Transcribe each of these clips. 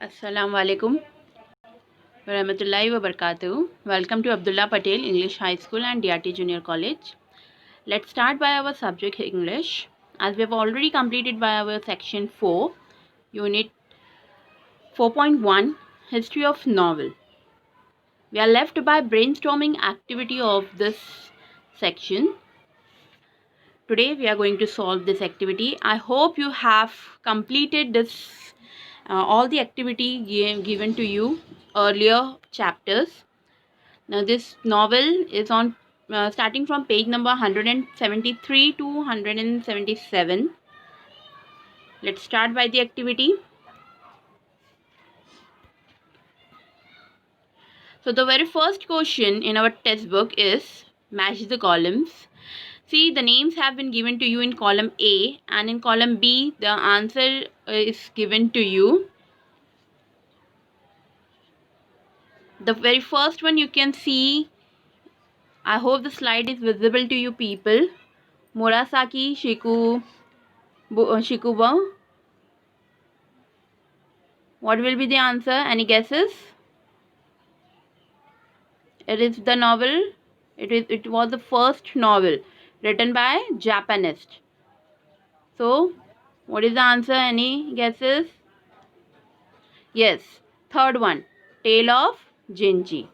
Assalamu alaikum warahmatullahi wabarakatuh. Welcome to Abdullah Patel English High School and DRT Junior College. Let's start by our subject English. As we have already completed by our section 4, unit 4.1, History of Novel. We are left by brainstorming activity of this section. Today we are going to solve this activity. I hope you have completed this all the activity given to you earlier chapters. Now this novel is on starting from page number 173 to 177. Let's start by the activity. So the very first question in our textbook is match the columns. See, the names have been given to you in column A, and in column B the answer is given to you. The very first one you can see, I hope the slide is visible to you people. Murasaki Shikubo. What will be the answer? Any guesses? It is the novel. It was the first novel written by Japanist. So, what is the answer? Any guesses? Yes, third one, Tale of Jinji.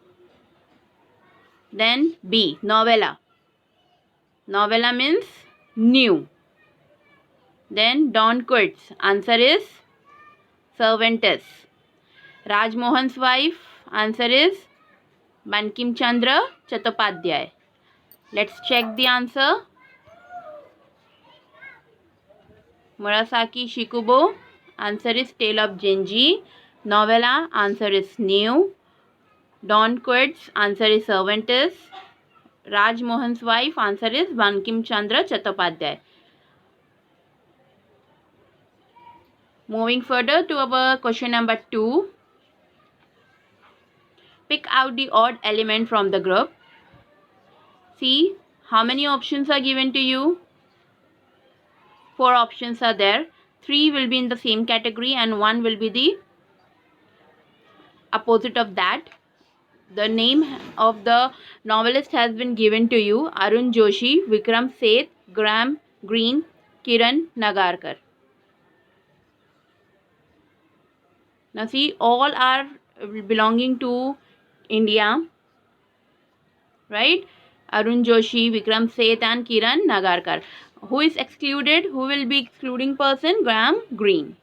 Then B, novella. Novella means new. Then Don Quixote. Answer is Cervantes. Rajmohan's wife. Answer is Bankim Chandra Chattopadhyay. Let's check the answer. Murasaki Shikubo. Answer is Tale of Genji. Novella. Answer is new. Don Quixote. Answer is Cervantes. Rajmohan's wife. Answer is Bankim Chandra Chattopadhyay. Moving further to our question number 2. Pick out the odd element from the group. See how many options are given to you. 4 options are there. 3 will be in the same category and 1 will be the opposite of that. The name of the novelist has been given to you. Arun Joshi, Vikram Seth, Graham Greene, Kiran Nagarkar. Now see, all are belonging to India, right? Arun Joshi, Vikram Seth and Kiran Nagarkar. Who is excluded? Who will be excluding person? Graham Greene.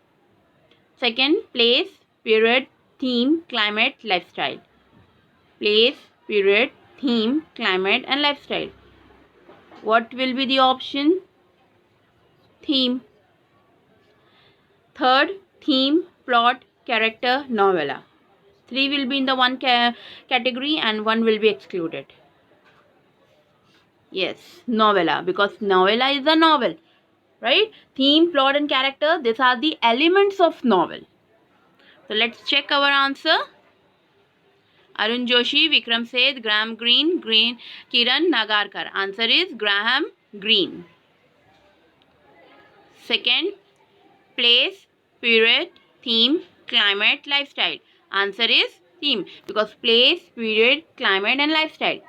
Second, place, period, theme, climate, lifestyle. Place, period, theme, climate and lifestyle. What will be the option? Theme. Third, theme, plot, character, novella. 3 will be in the one category and 1 will be excluded. Yes, novella, because novella is a novel, right? Theme, plot and character, these are the elements of novel. So let's check our answer. Arun Joshi, Vikram Seth, Graham Greene, Kiran Nagarkar. Answer is Graham Greene. Second, place, period, theme, climate, lifestyle. Answer is theme, because place, period, climate and lifestyle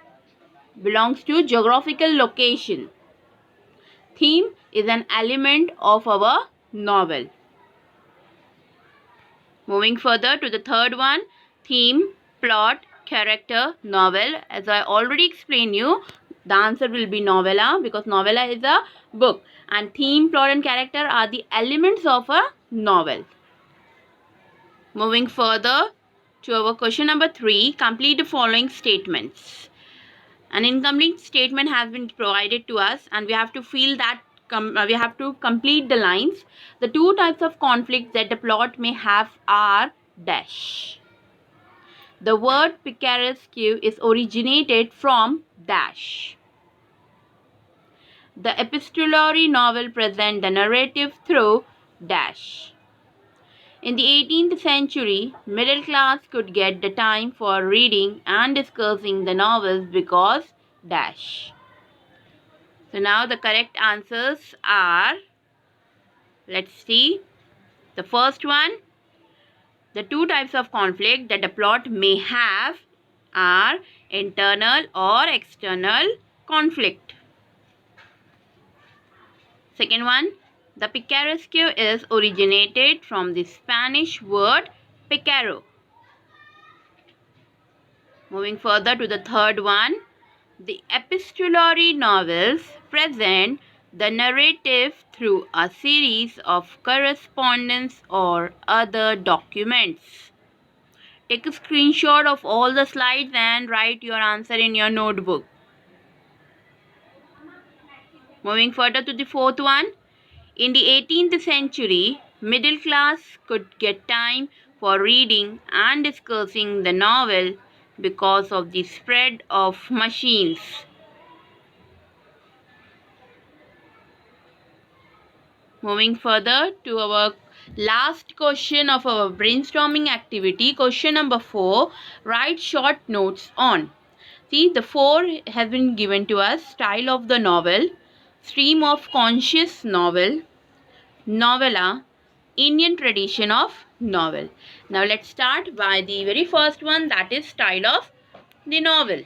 belongs to geographical location. Theme is an element of our novel. Moving further to the third one, theme, plot, character, novel. As I already explained you, the answer will be novella, because novella is a book and theme, plot and character are the elements of a novel. Moving further to our question number 3, complete the following statements. An incomplete statement has been provided to us and we have to fill that. We have to complete the lines. The 2 types of conflicts that the plot may have are dash. The word picaresque is originated from dash. The epistolary novel presents the narrative through dash. In the 18th century, middle class could get the time for reading and discussing the novels because dash. So now the correct answers are, let's see, the first one, The two types of conflict that the plot may have are internal or external conflict. Second one, the picaresque is originated from the Spanish word picaro. Moving further to the third one, the epistolary novels present the narrative through a series of correspondence or other documents. Take a screenshot of all the slides and write your answer in your notebook. Moving further to the fourth one, in the 18th century, middle class could get time for reading and discussing the novel because of the spread of machines. Moving further to our last question of our brainstorming activity, question number 4, write short notes on. See, the 4 has been given to us: style of the novel, stream of conscious novel, novella, Indian tradition of novel. Now let's start by the very first one, that is style of the novel.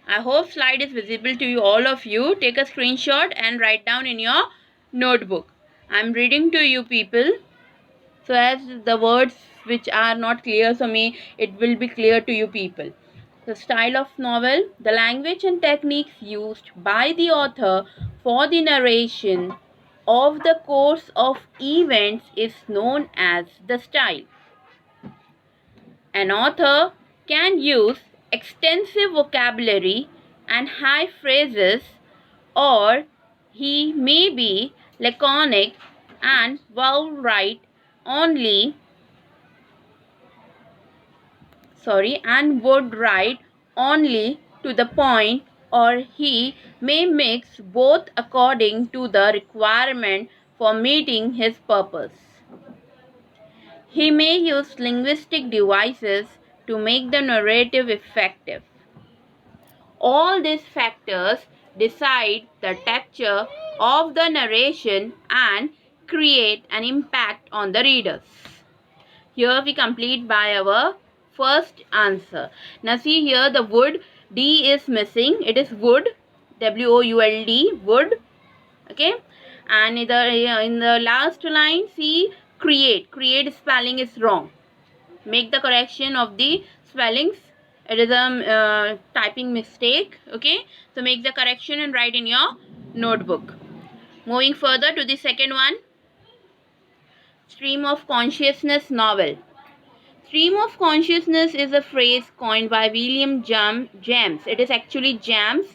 I hope slide is visible to you, all of you. Take a screenshot and write down in your notebook. I am reading to you people, so as the words which are not clear for me, it will be clear to you people. The style of novel, the language and techniques used by the author for the narration of the course of events is known as the style. An author can use extensive vocabulary and high phrases, or he may be laconic and would write only to the point, or he may mix both according to the requirement for meeting his purpose. He may use linguistic devices to make the narrative effective. All these factors decide the texture of the narration and create an impact on the readers. Here we complete by our first answer. Now see here, the would, D is missing. It is would, W-O-U-L-D, would. Okay. And in the last line, see, create. Create spelling is wrong. Make the correction of the spellings. It is a typing mistake. Okay. So make the correction and write in your notebook. Moving further to the second one, stream of consciousness novel. Stream of consciousness is a phrase coined by William James. It is actually James.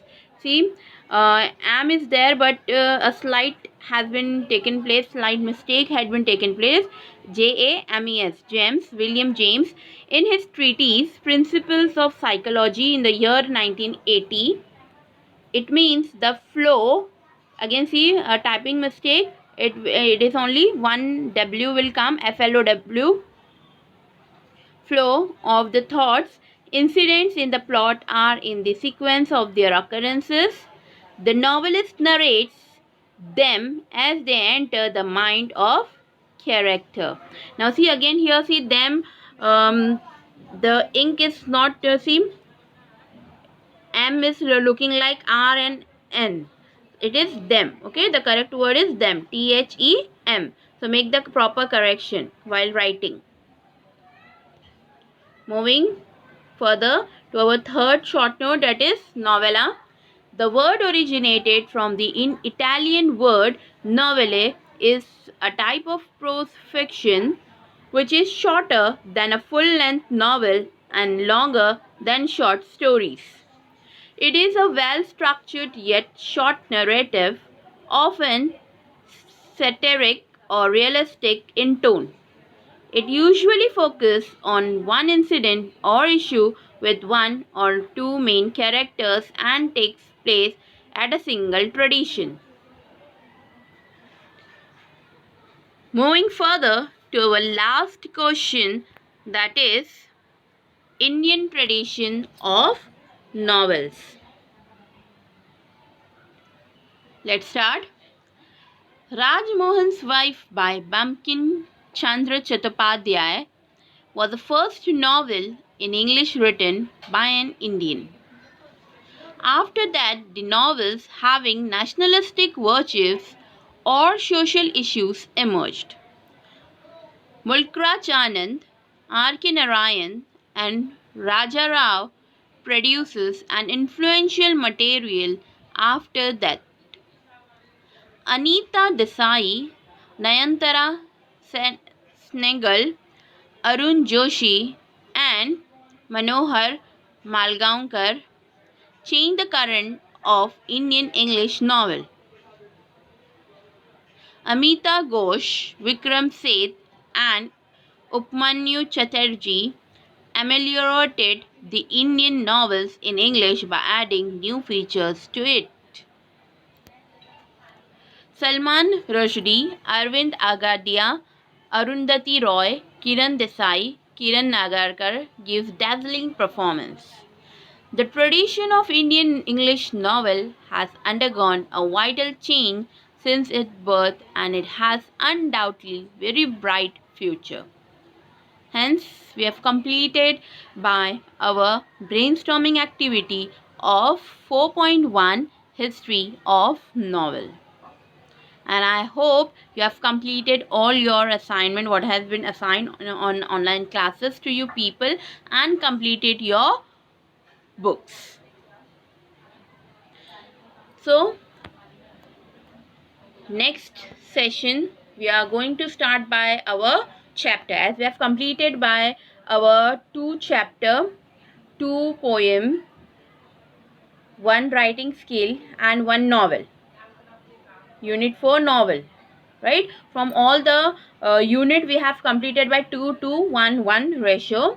See, am is there, but a slight has been taken place. Slight mistake had been taken place. James, James, William James, in his treatise Principles of Psychology in the year 1980. It means the flow. Again, see a typing mistake. It is only one W will come, FLOW. Flow of the thoughts. Incidents in the plot are in the sequence of their occurrences. The novelist narrates them as they enter the mind of character. Now see again here, see them, the ink is not, see, M is looking like R and N. It is them. Okay, the correct word is them, THEM. So make the proper correction while writing. Moving further to our third short note, that is novella. The word originated from the Italian word novelle, is a type of prose fiction which is shorter than a full-length novel and longer than short stories. It is a well-structured yet short narrative, often satiric or realistic in tone. It usually focuses on one incident or issue with one or two main characters and takes place at a single tradition. Moving further to our last question, that is Indian tradition of novels. Let's start. Raj Mohan's Wife by Bankim Chandra Chattopadhyay was the first novel in English written by an Indian. After that, the novels having nationalistic virtues or social issues emerged. Mulkraj Anand, R.K. Narayan, and Raja Rao produces an influential material after that. Anita Desai, Nayantara Snegal, Arun Joshi, and Manohar Malgaonkar changed the current of Indian English novel. Amita Ghosh, Vikram Seth, and Upmanyu Chatterjee ameliorated the Indian novels in English by adding new features to it. Salman Rushdie, Arvind Agadia, Arundhati Roy, Kiran Desai, Kiran Nagarkar gives dazzling performance. The tradition of Indian English novel has undergone a vital change since its birth, and it has undoubtedly very bright future. Hence, we have completed by our brainstorming activity of 4.1 History of Novel. And I hope you have completed all your assignment what has been assigned on online classes to you people and completed your books. So next session we are going to start by our chapter, as we have completed by our 2 chapter, 2 poem, 1 writing skill and 1 novel, unit 4 novel, right? From all the unit we have completed by 2 to 1 ratio.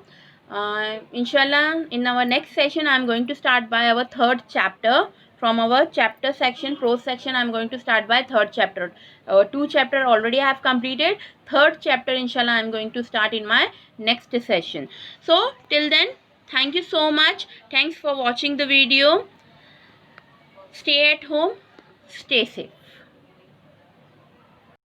Inshallah, in our next session I am going to start by our 3rd chapter. From our chapter section, prose section, I am going to start by 3rd chapter. 2 chapter already I have completed. 3rd chapter inshallah I am going to start in my next session. So till then, thank you so much. Thanks for watching the video. Stay at home, stay safe.